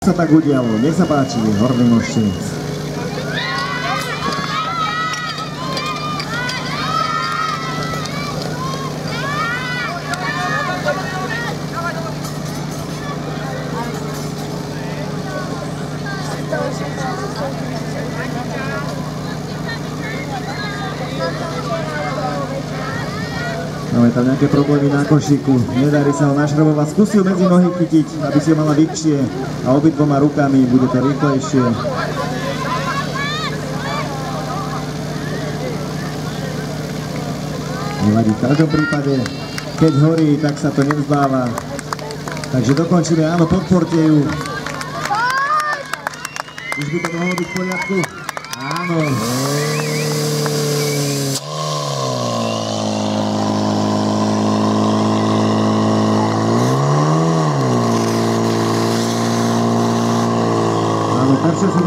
sa tak udialo. Nech sa páči, Horný Moštenec. Máme tam nejaké problémy na košíku, nedarí sa ho našrobovať, skúsil medzi nohy chytiť, aby si ho mala vyššie a obidvoma rukami, bude to rýchlejšie. Nevadí, v každom prípade, keď horí, tak sa to nevzdáva. Takže dokončíme, áno, podporte ju. Už by to mohlo byť v poriadku? Áno. Áno, takže sú